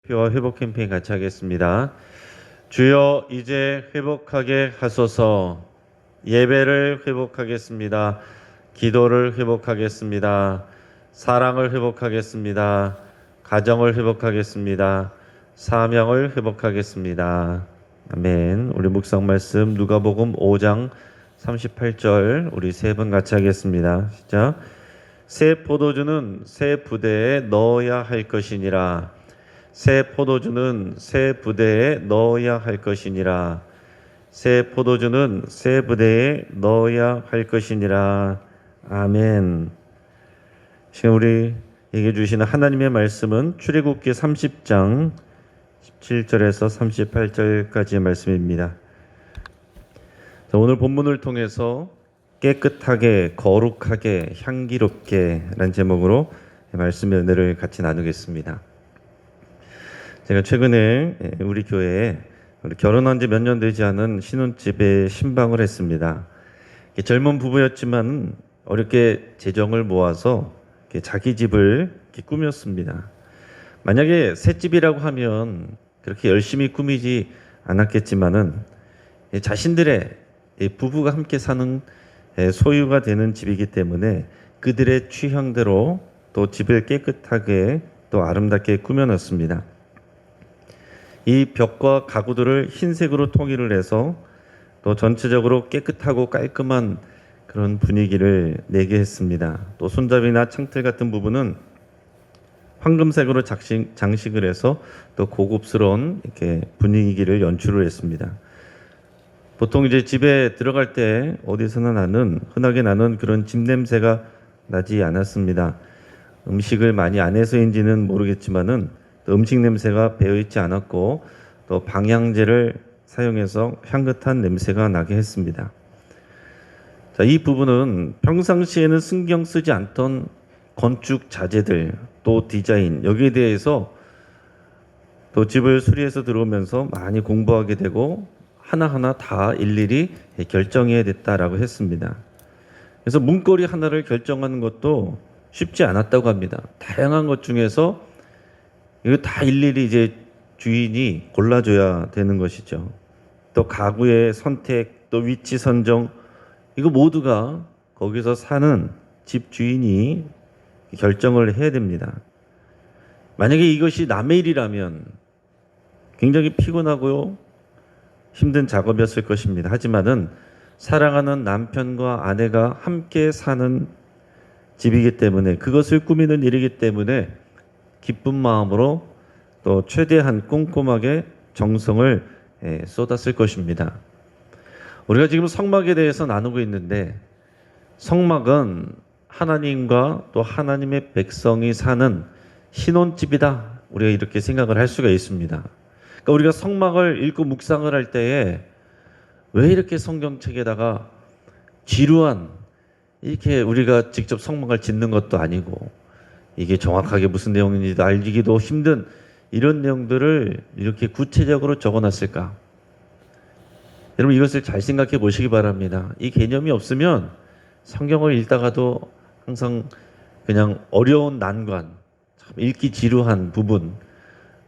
기도와 회복 캠페인 같이 하겠습니다. 주여 이제 회복하게 하소서. 예배를 회복하겠습니다. 기도를 회복하겠습니다. 사랑을 회복하겠습니다. 가정을 회복하겠습니다. 사명을 회복하겠습니다. 아멘. 우리 묵상 말씀 누가복음 5장 38절 우리 세 번 같이 하겠습니다. 시작. 새 포도주는 새 부대에 넣어야 할 것이니라. 새 포도주는 새 부대에 넣어야 할 것이니라. 새 포도주는 새 부대에 넣어야 할 것이니라. 아멘. 지금 우리에게 주시는 하나님의 말씀은 출애굽기 30장 17절에서 38절까지의 말씀입니다. 오늘 본문을 통해서 깨끗하게, 거룩하게, 향기롭게 라는 제목으로 말씀의 은혜를 같이 나누겠습니다. 제가 최근에 우리 교회에 결혼한 지 몇 년 되지 않은 신혼집에 신방을 했습니다. 젊은 부부였지만 어렵게 재정을 모아서 자기 집을 꾸몄습니다. 만약에 새 집이라고 하면 그렇게 열심히 꾸미지 않았겠지만은 자신들의 부부가 함께 사는 소유가 되는 집이기 때문에 그들의 취향대로 또 집을 깨끗하게 또 아름답게 꾸며놨습니다. 이 벽과 가구들을 흰색으로 통일을 해서 또 전체적으로 깨끗하고 깔끔한 그런 분위기를 내게 했습니다. 또 손잡이나 창틀 같은 부분은 황금색으로 장식을 해서 또 고급스러운 이렇게 분위기를 연출을 했습니다. 보통 이제 집에 들어갈 때 어디서나 흔하게 나는 그런 집 냄새가 나지 않았습니다. 음식을 많이 안 해서인지는 모르겠지만은 또 음식 냄새가 배어 있지 않았고 또 방향제를 사용해서 향긋한 냄새가 나게 했습니다. 자, 이 부분은 평상시에는 신경 쓰지 않던 건축 자재들 또 디자인 여기에 대해서 또 집을 수리해서 들어오면서 많이 공부하게 되고 하나하나 다 일일이 결정해야 됐다라고 했습니다. 그래서 문고리 하나를 결정하는 것도 쉽지 않았다고 합니다. 다양한 것 중에서 이거 다 일일이 이제 주인이 골라줘야 되는 것이죠. 또 가구의 선택, 또 위치 선정 이거 모두가 거기서 사는 집 주인이 결정을 해야 됩니다. 만약에 이것이 남의 일이라면 굉장히 피곤하고요. 힘든 작업이었을 것입니다. 하지만은 사랑하는 남편과 아내가 함께 사는 집이기 때문에 그것을 꾸미는 일이기 때문에 기쁜 마음으로 또 최대한 꼼꼼하게 정성을 쏟았을 것입니다. 우리가 지금 성막에 대해서 나누고 있는데 성막은 하나님과 또 하나님의 백성이 사는 신혼집이다. 우리가 이렇게 생각을 할 수가 있습니다. 그러니까 우리가 성막을 읽고 묵상을 할 때에 왜 이렇게 성경책에다가 지루한 이렇게 우리가 직접 성막을 짓는 것도 아니고 이게 정확하게 무슨 내용인지도 알기도 힘든 이런 내용들을 이렇게 구체적으로 적어놨을까? 여러분 이것을 잘 생각해 보시기 바랍니다. 이 개념이 없으면 성경을 읽다가도 항상 그냥 어려운 난관, 참 읽기 지루한 부분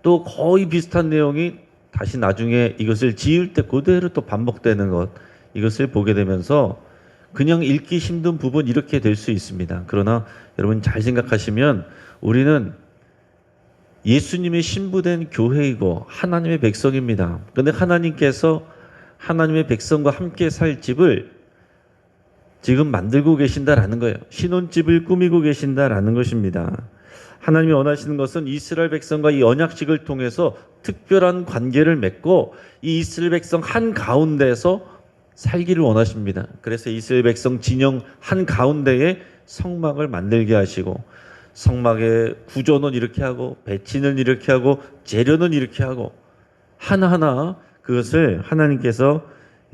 또 거의 비슷한 내용이 다시 나중에 이것을 지을 때 그대로 또 반복되는 것 이것을 보게 되면서 그냥 읽기 힘든 부분 이렇게 될 수 있습니다. 그러나 여러분 잘 생각하시면 우리는 예수님의 신부된 교회이고 하나님의 백성입니다. 그런데 하나님께서 하나님의 백성과 함께 살 집을 지금 만들고 계신다라는 거예요. 신혼집을 꾸미고 계신다라는 것입니다. 하나님이 원하시는 것은 이스라엘 백성과 이 언약식을 통해서 특별한 관계를 맺고 이 이스라엘 백성 한가운데에서 살기를 원하십니다. 그래서 이스라엘 백성 진영 한가운데에 성막을 만들게 하시고 성막의 구조는 이렇게 하고 배치는 이렇게 하고 재료는 이렇게 하고 하나하나 그것을 하나님께서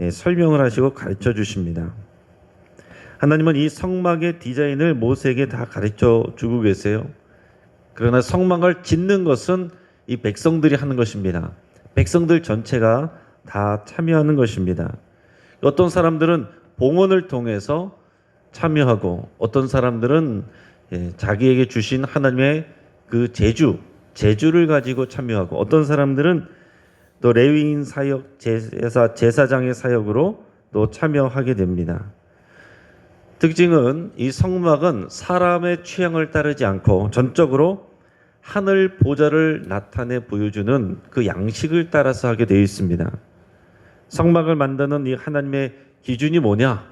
설명을 하시고 가르쳐 주십니다. 하나님은 이 성막의 디자인을 모세에게 다 가르쳐 주고 계세요. 그러나 성막을 짓는 것은 이 백성들이 하는 것입니다. 백성들 전체가 다 참여하는 것입니다. 어떤 사람들은 봉헌을 통해서 참여하고 어떤 사람들은 자기에게 주신 하나님의 그 제주 재주를 가지고 참여하고 어떤 사람들은 또 레위인 사역, 제사장의 사역으로 또 참여하게 됩니다. 특징은 이 성막은 사람의 취향을 따르지 않고 전적으로 하늘 보좌를 나타내 보여주는 그 양식을 따라서 하게 되어 있습니다. 성막을 만드는 이 하나님의 기준이 뭐냐?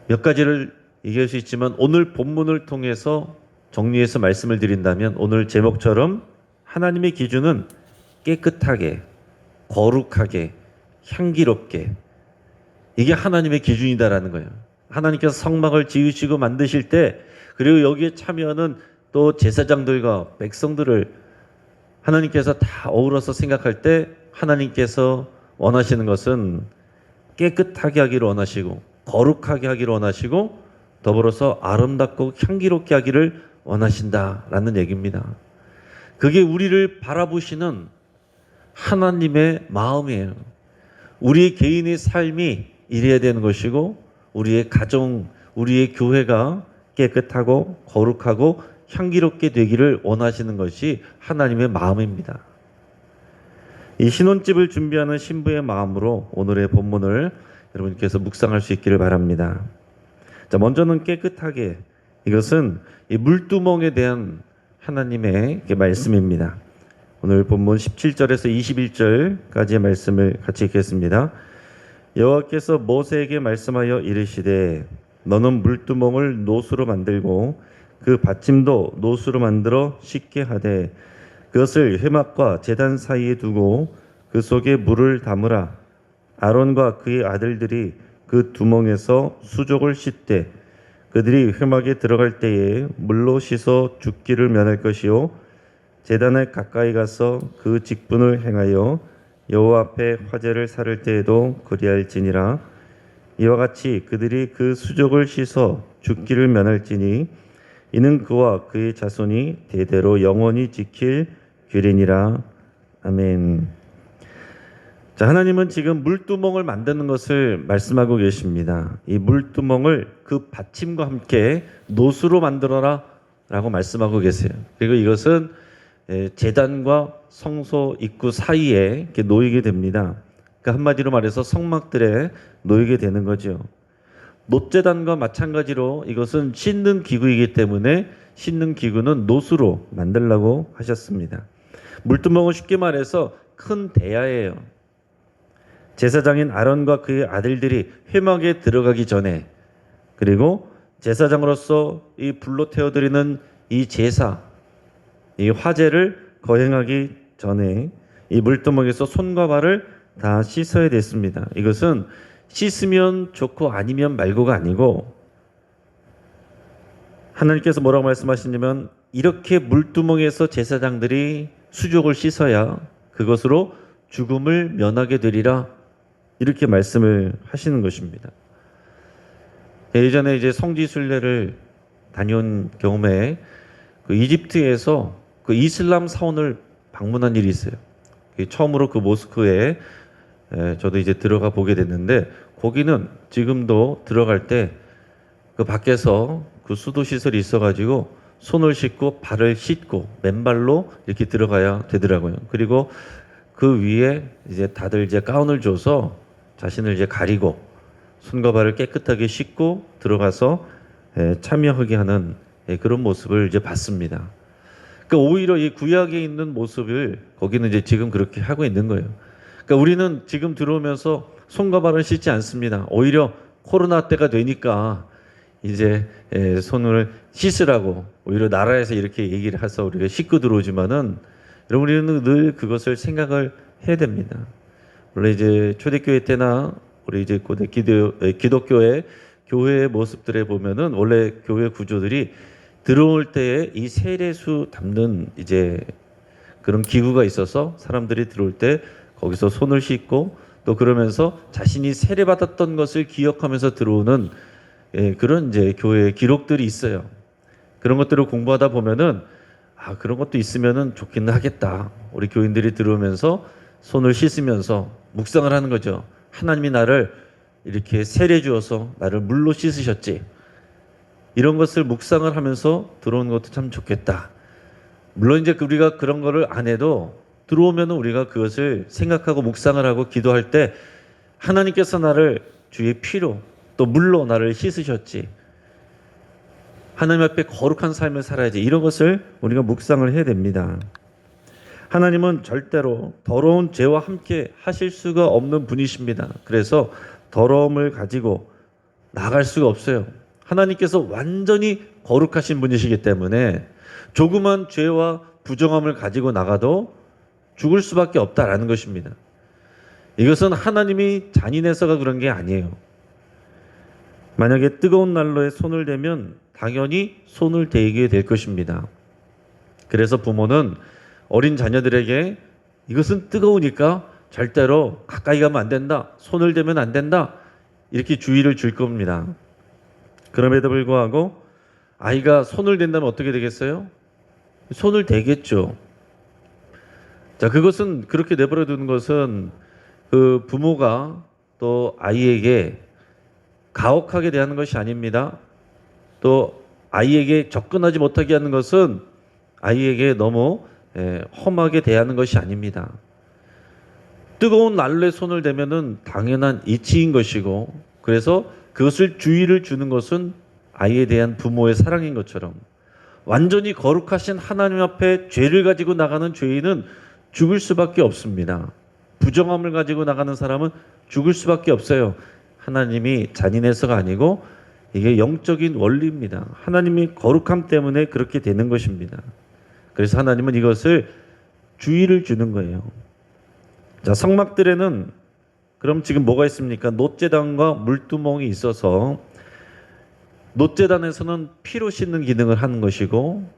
몇 가지를 얘기할 수 있지만 오늘 본문을 통해서 정리해서 말씀을 드린다면 오늘 제목처럼 하나님의 기준은 깨끗하게, 거룩하게, 향기롭게, 이게 하나님의 기준이다라는 거예요. 하나님께서 성막을 지으시고 만드실 때, 그리고 여기에 참여하는 또 제사장들과 백성들을 하나님께서 다 어우러서 생각할 때 하나님께서 원하시는 것은 깨끗하게 하기를 원하시고 거룩하게 하기를 원하시고 더불어서 아름답고 향기롭게 하기를 원하신다라는 얘기입니다. 그게 우리를 바라보시는 하나님의 마음이에요. 우리 개인의 삶이 이래야 되는 것이고 우리의 가정, 우리의 교회가 깨끗하고 거룩하고 향기롭게 되기를 원하시는 것이 하나님의 마음입니다. 이 신혼집을 준비하는 신부의 마음으로 오늘의 본문을 여러분께서 묵상할 수 있기를 바랍니다. 자, 먼저는 깨끗하게, 이것은 이 물두멍에 대한 하나님의 말씀입니다. 오늘 본문 17절에서 21절까지의 말씀을 같이 읽겠습니다. 여호와께서 모세에게 말씀하여 이르시되 너는 물두멍을 노수로 만들고 그 받침도 노수로 만들어 씻게 하되 그것을 회막과 제단 사이에 두고 그 속에 물을 담으라. 아론과 그의 아들들이 그 두멍에서 수족을 씻되 그들이 회막에 들어갈 때에 물로 씻어 죽기를 면할 것이요 제단에 가까이 가서 그 직분을 행하여 여호와 앞에 화제를 살을 때에도 그리할지니라. 이와 같이 그들이 그 수족을 씻어 죽기를 면할지니 이는 그와 그의 자손이 대대로 영원히 지킬 규례니라. 아멘. 자, 하나님은 지금 물두멍을 만드는 것을 말씀하고 계십니다. 이 물두멍을 그 받침과 함께 노수로 만들어라 라고 말씀하고 계세요. 그리고 이것은 제단과 성소 입구 사이에 이렇게 놓이게 됩니다. 그러니까 한마디로 말해서 성막들에 놓이게 되는 거죠. 놋제단과 마찬가지로 이것은 씻는 기구이기 때문에 씻는 기구는 노수로 만들라고 하셨습니다. 물두멍은 쉽게 말해서 큰 대야예요. 제사장인 아론과 그의 아들들이 회막에 들어가기 전에, 그리고 제사장으로서 이 불로 태워드리는 이 제사, 이 화제를 거행하기 전에 이 물두멍에서 손과 발을 다 씻어야 됐습니다. 이것은 씻으면 좋고 아니면 말고가 아니고 하나님께서 뭐라고 말씀하시냐면 이렇게 물두멍에서 제사장들이 수족을 씻어야 그것으로 죽음을 면하게 되리라, 이렇게 말씀을 하시는 것입니다. 예전에 이제 성지 순례를 다녀온 경험에 그 이집트에서 그 이슬람 사원을 방문한 일이 있어요. 처음으로 그 모스크에 저도 이제 들어가 보게 됐는데 거기는 지금도 들어갈 때 그 밖에서 그 수도 시설이 있어가지고 손을 씻고 발을 씻고 맨발로 이렇게 들어가야 되더라고요. 그리고 그 위에 이제 다들 이제 가운을 줘서 자신을 이제 가리고 손과 발을 깨끗하게 씻고 들어가서 참여하게 하는 그런 모습을 이제 봤습니다. 그러니까 오히려 이 구약에 있는 모습을 거기는 이제 지금 그렇게 하고 있는 거예요. 그러니까 우리는 지금 들어오면서 손과 발을 씻지 않습니다. 오히려 코로나 때가 되니까 이제 손을 씻으라고 오히려 나라에서 이렇게 얘기를 해서 우리가 씻고 들어오지만은 여러분 우리는 늘 그것을 생각을 해야 됩니다. 원래 이제 초대교회 때나 우리 이제 고대 기독교의 교회의 모습들에 보면은 원래 교회 구조들이 들어올 때에 이 세례수 담는 이제 그런 기구가 있어서 사람들이 들어올 때 거기서 손을 씻고 또 그러면서 자신이 세례받았던 것을 기억하면서 들어오는 그런 이제 교회의 기록들이 있어요. 그런 것들을 공부하다 보면은 그런 것도 있으면은 좋기는 하겠다. 우리 교인들이 들어오면서 손을 씻으면서 묵상을 하는 거죠. 하나님이 나를 이렇게 세례 주어서 나를 물로 씻으셨지. 이런 것을 묵상을 하면서 들어오는 것도 참 좋겠다. 물론 이제 우리가 그런 거를 안 해도 들어오면 우리가 그것을 생각하고 묵상을 하고 기도할 때 하나님께서 나를 주의 피로 또 물로 나를 씻으셨지. 하나님 앞에 거룩한 삶을 살아야지. 이런 것을 우리가 묵상을 해야 됩니다. 하나님은 절대로 더러운 죄와 함께 하실 수가 없는 분이십니다. 그래서 더러움을 가지고 나갈 수가 없어요. 하나님께서 완전히 거룩하신 분이시기 때문에 조그만 죄와 부정함을 가지고 나가도 죽을 수밖에 없다라는 것입니다. 이것은 하나님이 잔인해서가 그런 게 아니에요. 만약에 뜨거운 난로에 손을 대면 당연히 손을 대게 될 것입니다. 그래서 부모는 어린 자녀들에게 이것은 뜨거우니까 절대로 가까이 가면 안 된다. 손을 대면 안 된다. 이렇게 주의를 줄 겁니다. 그럼에도 불구하고 아이가 손을 댄다면 어떻게 되겠어요? 손을 대겠죠. 자, 그것은 그렇게 내버려 두는 것은 그 부모가 또 아이에게 가혹하게 대하는 것이 아닙니다. 또 아이에게 접근하지 못하게 하는 것은 아이에게 너무 험하게 대하는 것이 아닙니다. 뜨거운 난로에 손을 대면은 당연한 이치인 것이고, 그래서 그것을 주의를 주는 것은 아이에 대한 부모의 사랑인 것처럼, 완전히 거룩하신 하나님 앞에 죄를 가지고 나가는 죄인은 죽을 수밖에 없습니다. 부정함을 가지고 나가는 사람은 죽을 수밖에 없어요. 하나님이 잔인해서가 아니고 이게 영적인 원리입니다. 하나님이 거룩함 때문에 그렇게 되는 것입니다. 그래서 하나님은 이것을 주의를 주는 거예요. 자, 성막들에는 그럼 지금 뭐가 있습니까? 놋제단과 물두멍이 있어서 놋제단에서는 피로 씻는 기능을 하는 것이고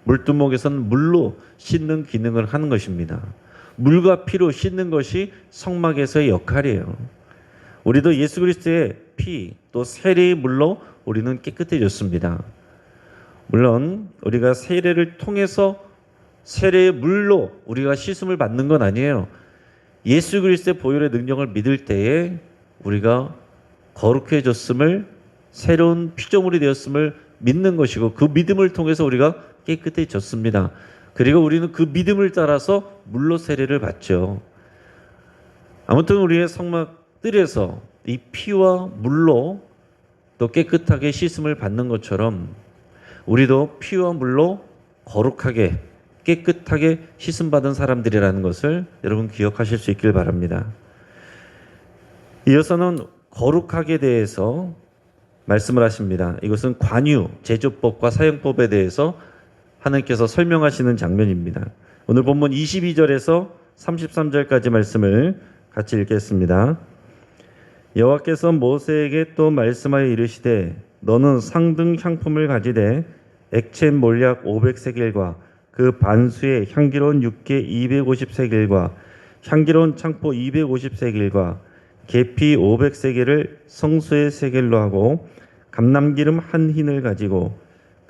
물두멍에서는 물로 씻는 기능을 하는 것입니다. 물과 피로 씻는 것이 성막에서의 역할이에요. 우리도 예수 그리스도의 피 또 세례의 물로 우리는 깨끗해졌습니다. 물론 우리가 세례를 통해서 세례의 물로 우리가 씻음을 받는 건 아니에요. 예수 그리스도의 보혈의 능력을 믿을 때에 우리가 거룩해졌음을, 새로운 피조물이 되었음을 믿는 것이고 그 믿음을 통해서 우리가 깨끗해졌습니다. 그리고 우리는 그 믿음을 따라서 물로 세례를 받죠. 아무튼 우리의 성막들에서 이 피와 물로 또 깨끗하게 씻음을 받는 것처럼 우리도 피와 물로 거룩하게 깨끗하게 씻음받은 사람들이라는 것을 여러분 기억하실 수 있길 바랍니다. 이어서는 거룩하게 대해서 말씀을 하십니다. 이것은 관유, 제조법과 사용법에 대해서 하나님께서 설명하시는 장면입니다. 오늘 본문 22절에서 33절까지 말씀을 같이 읽겠습니다. 여호와께서 모세에게 또 말씀하여 이르시되 너는 상등 향품을 가지되 액체 몰약 500세겔과 그 반수의 향기로운 육개 250세겔과 향기로운 창포 250세겔과 계피 500세겔을 성소의 세겔로 하고 감람기름 한 흰을 가지고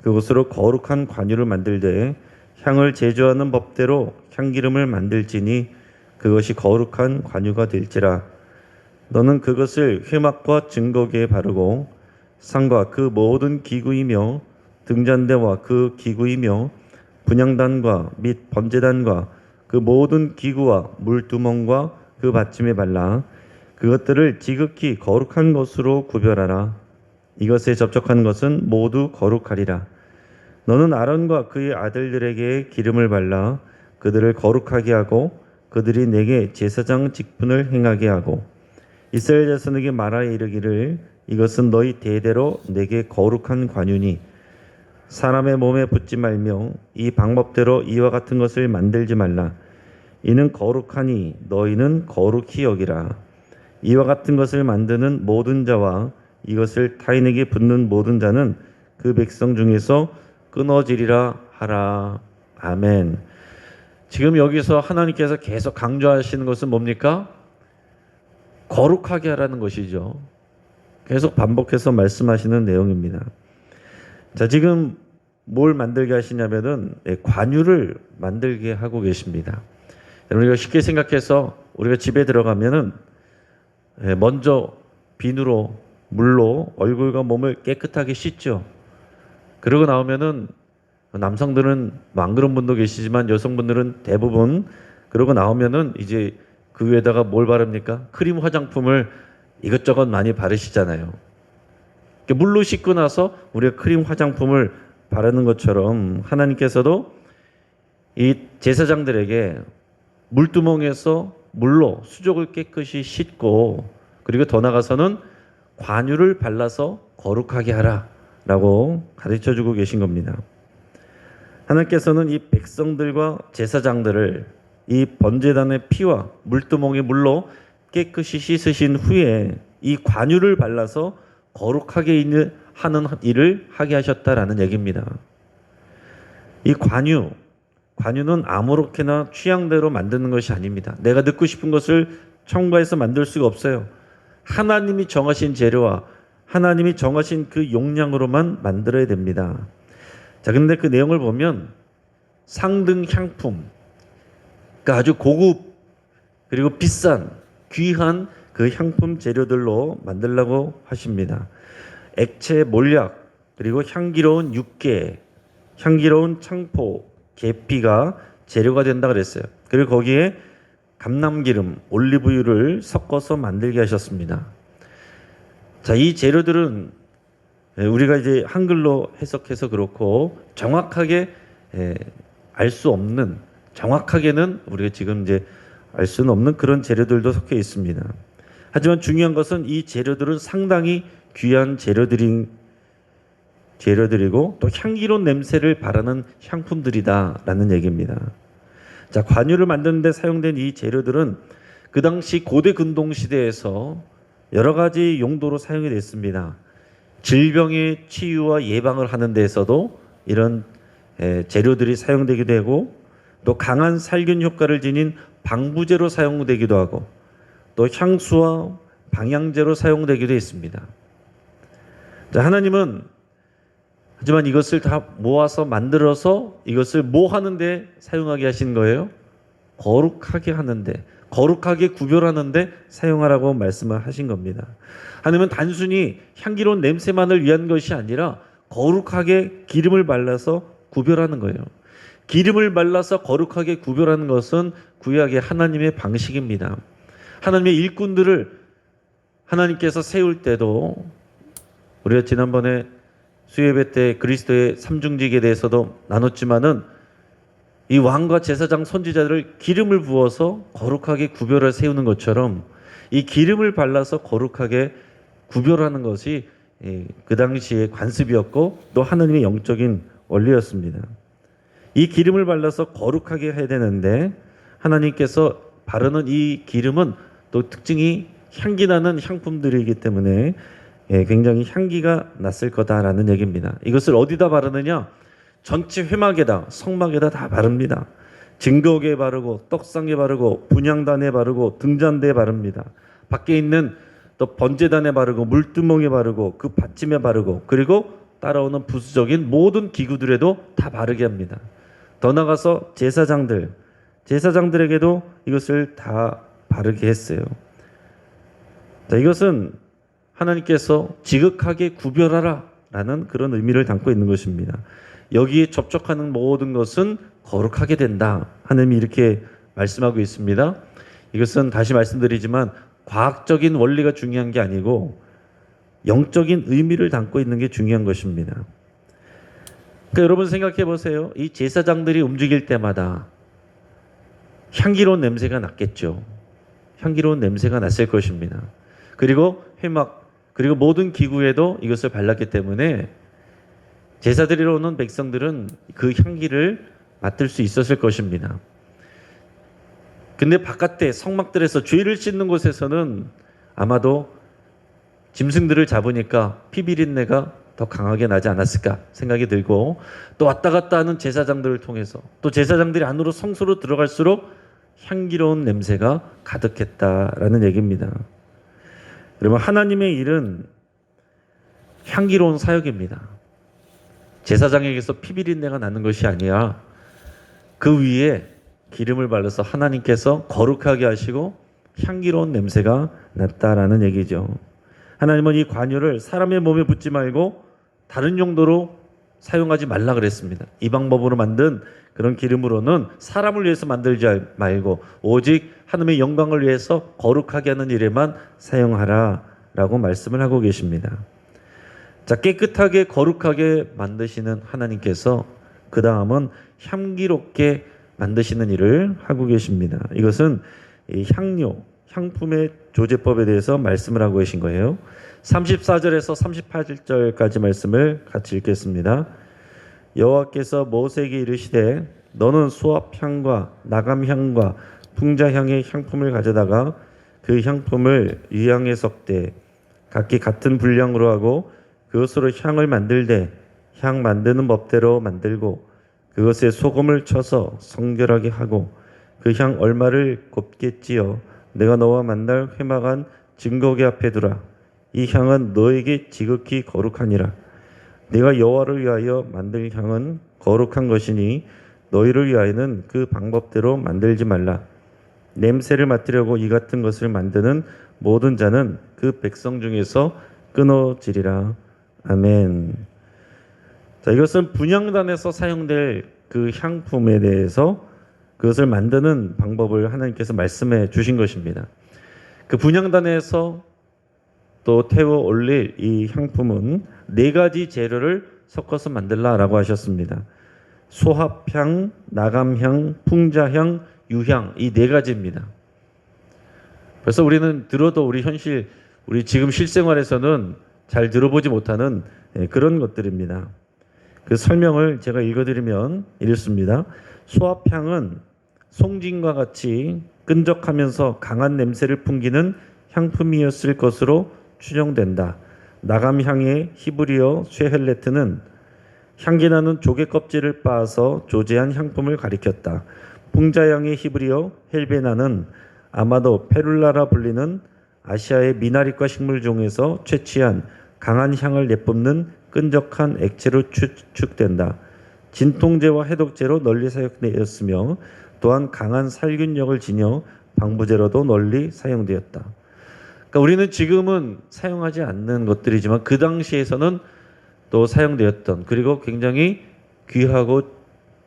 그것으로 거룩한 관유를 만들되 향을 제조하는 법대로 향기름을 만들지니 그것이 거룩한 관유가 될지라. 너는 그것을 회막과 증거기에 바르고 상과 그 모든 기구이며 등잔대와 그 기구이며 분향단과 및 번제단과 그 모든 기구와 물두멍과 그 받침에 발라 그것들을 지극히 거룩한 것으로 구별하라. 이것에 접촉한 것은 모두 거룩하리라. 너는 아론과 그의 아들들에게 기름을 발라 그들을 거룩하게 하고 그들이 내게 제사장 직분을 행하게 하고 이스라엘 자손에게 말하여 이르기를 이것은 너희 대대로 내게 거룩한 관유니 사람의 몸에 붙지 말며 이 방법대로 이와 같은 것을 만들지 말라. 이는 거룩하니 너희는 거룩히 여기라. 이와 같은 것을 만드는 모든 자와 이것을 타인에게 붓는 모든 자는 그 백성 중에서 끊어지리라 하라. 아멘. 지금 여기서 하나님께서 계속 강조하시는 것은 뭡니까? 거룩하게 하라는 것이죠. 계속 반복해서 말씀하시는 내용입니다. 자, 지금 뭘 만들게 하시냐면은 관유를 만들게 하고 계십니다. 여러분, 이거 쉽게 생각해서 우리가 집에 들어가면은 먼저 비누로 물로 얼굴과 몸을 깨끗하게 씻죠. 그러고 나오면은 남성들은 뭐 안 그런 분도 계시지만 여성분들은 대부분 그러고 나오면은 이제 그 위에다가 뭘 바릅니까? 크림 화장품을 이것저것 많이 바르시잖아요. 물로 씻고 나서 우리가 크림 화장품을 바르는 것처럼 하나님께서도 이 제사장들에게 물두멍에서 물로 수족을 깨끗이 씻고 그리고 더 나아가서는 관유를 발라서 거룩하게 하라라고 가르쳐주고 계신 겁니다. 하나님께서는 이 백성들과 제사장들을 이 번제단의 피와 물두멍의 물로 깨끗이 씻으신 후에 이 관유를 발라서 거룩하게 하는 일을 하게 하셨다라는 얘기입니다. 이 관유는 아무렇게나 취향대로 만드는 것이 아닙니다. 내가 넣고 싶은 것을 첨가해서 만들 수가 없어요. 하나님이 정하신 재료와 하나님이 정하신 그 용량으로만 만들어야 됩니다. 자, 근데 그 내용을 보면 상등 향품, 그러니까 아주 고급 그리고 비싼 귀한 그 향품 재료들로 만들라고 하십니다. 액체 몰약, 그리고 향기로운 육개, 향기로운 창포, 계피가 재료가 된다 그랬어요. 그리고 거기에 감람기름, 올리브유를 섞어서 만들게 하셨습니다. 자, 이 재료들은 우리가 이제 한글로 해석해서 그렇고 정확하게 알 수 없는, 정확하게는 우리가 지금 이제 알 수는 없는 그런 재료들도 섞여 있습니다. 하지만 중요한 것은 이 재료들은 상당히 귀한 재료들이고 또 향기로운 냄새를 바라는 향품들이다라는 얘기입니다. 자, 관유를 만드는 데 사용된 이 재료들은 그 당시 고대 근동 시대에서 여러 가지 용도로 사용이 됐습니다. 질병의 치유와 예방을 하는 데에서도 이런 재료들이 사용되기도 하고 또 강한 살균 효과를 지닌 방부제로 사용되기도 하고 또 향수와 방향제로 사용되기도 했습니다. 자, 하나님은 하지만 이것을 다 모아서 만들어서 이것을 뭐 하는데 사용하게 하신 거예요? 거룩하게 하는데, 거룩하게 구별하는데 사용하라고 말씀을 하신 겁니다. 하나님은 단순히 향기로운 냄새만을 위한 것이 아니라 거룩하게 기름을 발라서 구별하는 거예요. 기름을 발라서 거룩하게 구별하는 것은 구약의 하나님의 방식입니다. 하나님의 일꾼들을 하나님께서 세울 때도 우리가 지난번에 수요예배 때 그리스도의 삼중직에 대해서도 나눴지만은 이 왕과 제사장 선지자들을 기름을 부어서 거룩하게 구별해 세우는 것처럼 이 기름을 발라서 거룩하게 구별하는 것이 그 당시의 관습이었고 또 하나님의 영적인 원리였습니다. 이 기름을 발라서 거룩하게 해야 되는데 하나님께서 바르는 이 기름은 또 특징이 향기 나는 향품들이기 때문에 굉장히 향기가 났을 거다라는 얘기입니다. 이것을 어디다 바르느냐? 전체 회막에다, 성막에다 다 바릅니다. 증거기에 바르고 떡상에 바르고 분향단에 바르고 등잔대에 바릅니다. 밖에 있는 또 번제단에 바르고 물두멍에 바르고 그 받침에 바르고 그리고 따라오는 부수적인 모든 기구들에도 다 바르게 합니다. 더 나아가서 제사장들에게도 이것을 다 바르게 했어요. 자, 이것은 하나님께서 지극하게 구별하라 라는 그런 의미를 담고 있는 것입니다. 여기에 접촉하는 모든 것은 거룩하게 된다. 하나님이 이렇게 말씀하고 있습니다. 이것은 다시 말씀드리지만 과학적인 원리가 중요한 게 아니고 영적인 의미를 담고 있는 게 중요한 것입니다. 그러니까 여러분 생각해 보세요. 이 제사장들이 움직일 때마다 향기로운 냄새가 났겠죠. 향기로운 냄새가 났을 것입니다. 그리고 회막 그리고 모든 기구에도 이것을 발랐기 때문에 제사드리러 오는 백성들은 그 향기를 맡을 수 있었을 것입니다. 근데 바깥에 성막들에서 죄를 씻는 곳에서는 아마도 짐승들을 잡으니까 피비린내가 더 강하게 나지 않았을까 생각이 들고 또 왔다 갔다 하는 제사장들을 통해서 또 제사장들이 안으로 성소로 들어갈수록 향기로운 냄새가 가득했다라는 얘기입니다. 여러분 하나님의 일은 향기로운 사역입니다. 제사장에게서 피비린내가 나는 것이 아니라 그 위에 기름을 발라서 하나님께서 거룩하게 하시고 향기로운 냄새가 났다라는 얘기죠. 하나님은 이 관유를 사람의 몸에 붓지 말고 다른 용도로 사용하지 말라 그랬습니다. 이 방법으로 만든 그런 기름으로는 사람을 위해서 만들지 말고 오직 하나님의 영광을 위해서 거룩하게 하는 일에만 사용하라라고 말씀을 하고 계십니다. 자, 깨끗하게 거룩하게 만드시는 하나님께서 그 다음은 향기롭게 만드시는 일을 하고 계십니다. 이것은 이 향료, 향품의 조제법에 대해서 말씀을 하고 계신 거예요. 34절에서 38절까지 말씀을 같이 읽겠습니다. 여호와께서 모세에게 이르시되 너는 수압향과 나감향과 풍자향의 향품을 가져다가 그 향품을 유향에 섞되 각기 같은 분량으로 하고 그것으로 향을 만들되 향 만드는 법대로 만들고 그것에 소금을 쳐서 성결하게 하고 그 향 얼마를 곱게 찌어 내가 너와 만날 회막한 증거궤 앞에 두라. 이 향은 너에게 지극히 거룩하니라. 내가 여호와를 위하여 만들 향은 거룩한 것이니 너희를 위하여는 그 방법대로 만들지 말라. 냄새를 맡으려고 이 같은 것을 만드는 모든 자는 그 백성 중에서 끊어지리라. 아멘. 자, 이것은 분향단에서 사용될 그 향품에 대해서 그것을 만드는 방법을 하나님께서 말씀해 주신 것입니다. 그 분향단에서 또 태워 올릴 이 향품은 4가지 재료를 섞어서 만들라라고 하셨습니다. 소합향, 나감향, 풍자향, 유향, 이 4가지입니다. 그래서 우리는 들어도 우리 지금 실생활에서는 잘 들어보지 못하는 그런 것들입니다. 그 설명을 제가 읽어드리면 이렇습니다. 소합향은 송진과 같이 끈적하면서 강한 냄새를 풍기는 향품이었을 것으로 추정된다. 나감향의 히브리어 쇠헬레트는 향기나는 조개 껍질을 빻아서 조제한 향품을 가리켰다. 풍자향의 히브리어 헬베나는 아마도 페룰라라 불리는 아시아의 미나리과 식물 종에서 채취한 강한 향을 내뿜는 끈적한 액체로 추측된다. 진통제와 해독제로 널리 사용되었으며 또한 강한 살균력을 지녀 방부제로도 널리 사용되었다. 그러니까 우리는 지금은 사용하지 않는 것들이지만 그 당시에서는 또 사용되었던 그리고 굉장히 귀하고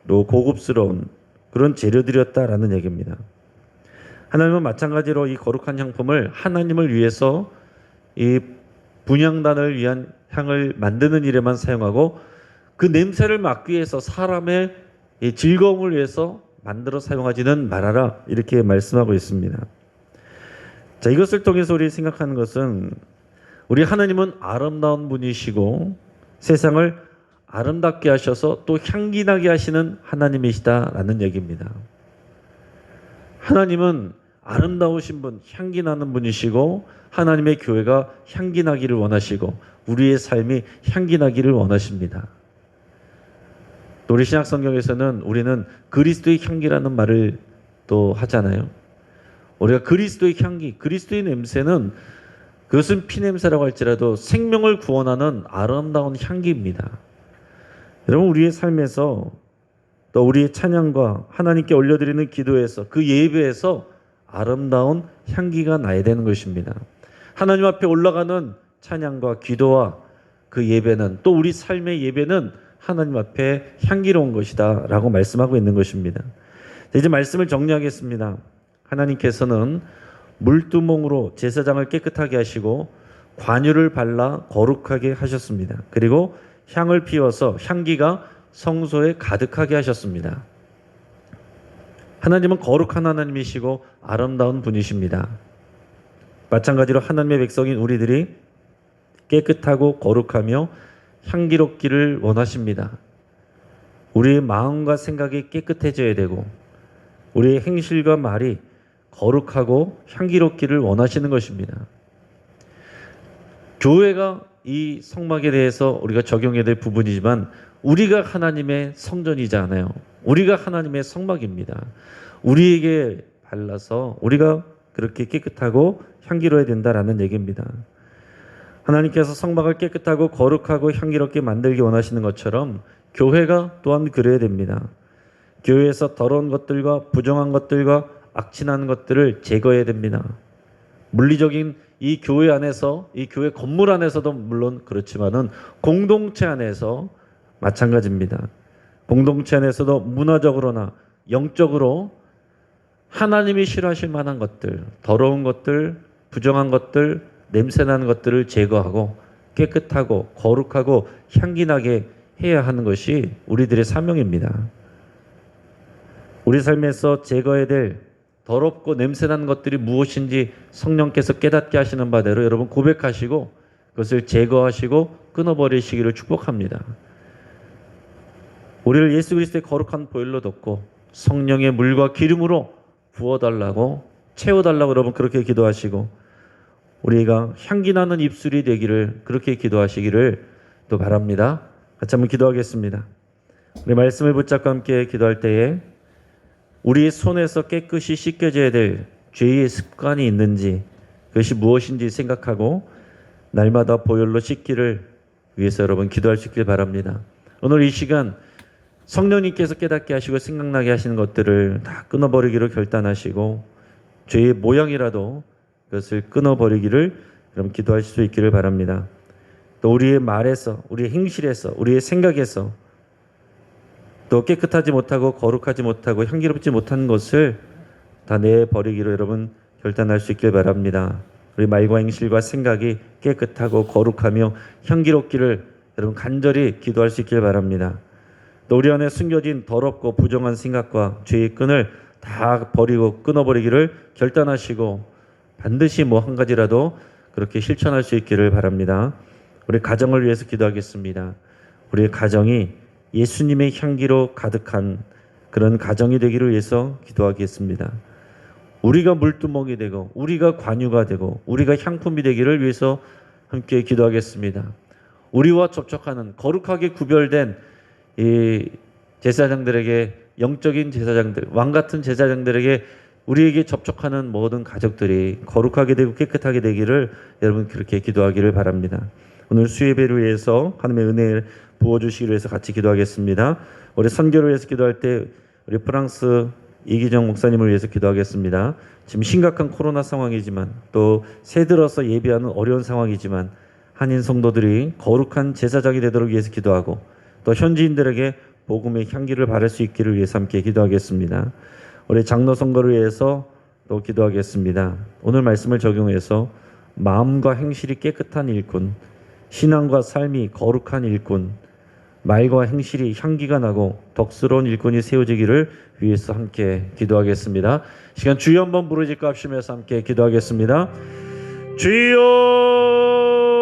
또 고급스러운 그런 재료들이었다라는 얘기입니다. 하나님은 마찬가지로 이 거룩한 향품을 하나님을 위해서 이 분향단을 위한 향을 만드는 일에만 사용하고 그 냄새를 막기 위해서 사람의 이 즐거움을 위해서 만들어 사용하지는 말아라 이렇게 말씀하고 있습니다. 자, 이것을 통해서 우리 생각하는 것은 우리 하나님은 아름다운 분이시고 세상을 아름답게 하셔서 또 향기나게 하시는 하나님이시다라는 얘기입니다. 하나님은 아름다우신 분, 향기나는 분이시고 하나님의 교회가 향기나기를 원하시고 우리의 삶이 향기나기를 원하십니다. 또 우리 신약성경에서는 우리는 그리스도의 향기라는 말을 또 하잖아요. 우리가 그리스도의 향기, 그리스도의 냄새는 그것은 피냄새라고 할지라도 생명을 구원하는 아름다운 향기입니다. 여러분, 우리의 삶에서 또 우리의 찬양과 하나님께 올려드리는 기도에서 그 예배에서 아름다운 향기가 나야 되는 것입니다. 하나님 앞에 올라가는 찬양과 기도와 그 예배는 또 우리 삶의 예배는 하나님 앞에 향기로운 것이다 라고 말씀하고 있는 것입니다. 이제 말씀을 정리하겠습니다. 하나님께서는 물두멍으로 제사장을 깨끗하게 하시고 관유를 발라 거룩하게 하셨습니다. 그리고 향을 피워서 향기가 성소에 가득하게 하셨습니다. 하나님은 거룩한 하나님이시고 아름다운 분이십니다. 마찬가지로 하나님의 백성인 우리들이 깨끗하고 거룩하며 향기롭기를 원하십니다. 우리의 마음과 생각이 깨끗해져야 되고 우리의 행실과 말이 거룩하고 향기롭기를 원하시는 것입니다. 교회가 이 성막에 대해서 우리가 적용해야 될 부분이지만 우리가 하나님의 성전이잖아요. 우리가 하나님의 성막입니다. 우리에게 발라서 우리가 그렇게 깨끗하고 향기로워야 된다라는 얘기입니다. 하나님께서 성막을 깨끗하고 거룩하고 향기롭게 만들기 원하시는 것처럼 교회가 또한 그래야 됩니다. 교회에서 더러운 것들과 부정한 것들과 악취나는 것들을 제거해야 됩니다. 물리적인 이 교회 안에서, 이 교회 건물 안에서도 물론 그렇지만은 공동체 안에서 마찬가지입니다. 공동체 안에서도 문화적으로나 영적으로 하나님이 싫어하실 만한 것들, 더러운 것들, 부정한 것들, 냄새나는 것들을 제거하고 깨끗하고 거룩하고 향기나게 해야 하는 것이 우리들의 사명입니다. 우리 삶에서 제거해야 될 더럽고 냄새나는 것들이 무엇인지 성령께서 깨닫게 하시는 바대로 여러분 고백하시고 그것을 제거하시고 끊어버리시기를 축복합니다. 우리를 예수 그리스도의 거룩한 보혈로 덮고 성령의 물과 기름으로 부어달라고 채워달라고 여러분 그렇게 기도하시고 우리가 향기나는 입술이 되기를 그렇게 기도하시기를 또 바랍니다. 같이 한번 기도하겠습니다. 우리 말씀을 붙잡고 함께 기도할 때에 우리의 손에서 깨끗이 씻겨져야 될 죄의 습관이 있는지 그것이 무엇인지 생각하고 날마다 보혈로 씻기를 위해서 여러분 기도할 수 있길 바랍니다. 오늘 이 시간 성령님께서 깨닫게 하시고 생각나게 하시는 것들을 다 끊어버리기로 결단하시고 죄의 모양이라도 그것을 끊어버리기를 여러분 기도하실 수 있기를 바랍니다. 또 우리의 말에서, 우리의 행실에서, 우리의 생각에서 또 깨끗하지 못하고 거룩하지 못하고 향기롭지 못한 것을 다 내버리기로 여러분 결단할 수 있길 바랍니다. 우리 말과 행실과 생각이 깨끗하고 거룩하며 향기롭기를 여러분 간절히 기도할 수 있길 바랍니다. 또 우리 안에 숨겨진 더럽고 부정한 생각과 죄의 끈을 다 버리고 끊어버리기를 결단하시고 반드시 뭐 한 가지라도 그렇게 실천할 수 있기를 바랍니다. 우리 가정을 위해서 기도하겠습니다. 우리의 가정이 예수님의 향기로 가득한 그런 가정이 되기를 위해서 기도하겠습니다. 우리가 물두멍이 되고 우리가 관유가 되고 우리가 향품이 되기를 위해서 함께 기도하겠습니다. 우리와 접촉하는 거룩하게 구별된 이 제사장들에게 영적인 제사장들, 왕 같은 제사장들에게 우리에게 접촉하는 모든 가족들이 거룩하게 되고 깨끗하게 되기를 여러분 그렇게 기도하기를 바랍니다. 오늘 수예배를 위해서 하나님의 은혜를 부어주시기 위해서 같이 기도하겠습니다. 우리 선교를 위해서 기도할 때 우리 프랑스 이기정 목사님을 위해서 기도하겠습니다. 지금 심각한 코로나 상황이지만 또 새들어서 예배하는 어려운 상황이지만 한인 성도들이 거룩한 제사장이 되도록 위해서 기도하고 또 현지인들에게 복음의 향기를 바랄 수 있기를 위해서 함께 기도하겠습니다. 우리 장로 선거를 위해서 또 기도하겠습니다. 오늘 말씀을 적용해서 마음과 행실이 깨끗한 일꾼, 신앙과 삶이 거룩한 일꾼, 말과 행실이 향기가 나고 덕스러운 일꾼이 세워지기를 위해서 함께 기도하겠습니다. 시간 주여 한번 부르짖고 합심해서 함께 기도하겠습니다. 주여